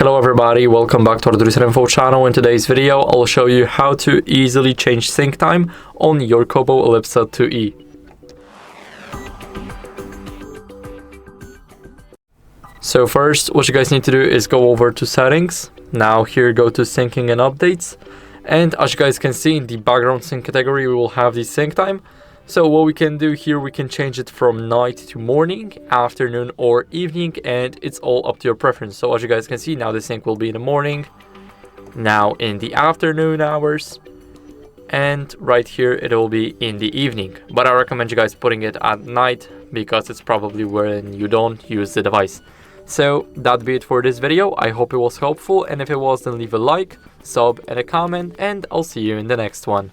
Hello everybody, welcome back to HardReset.Info channel. In today's video, I'll show you how to easily change sync time on your KOBO Elipsa 2E. So first, what you guys need to do is go over to settings. Now here, go to syncing and updates. And as you guys can see, in the background sync category, we will have the sync time. So what we can do here, we can change it from night to morning, afternoon or evening, and it's all up to your preference. So as you guys can see, now the sync will be in the morning, now in the afternoon hours, and right here it will be in the evening. But I recommend you guys putting it at night because it's probably when you don't use the device. So that'd be it for this video. I hope it was helpful, and if it was, then leave a like, sub and a comment, and I'll see you in the next one.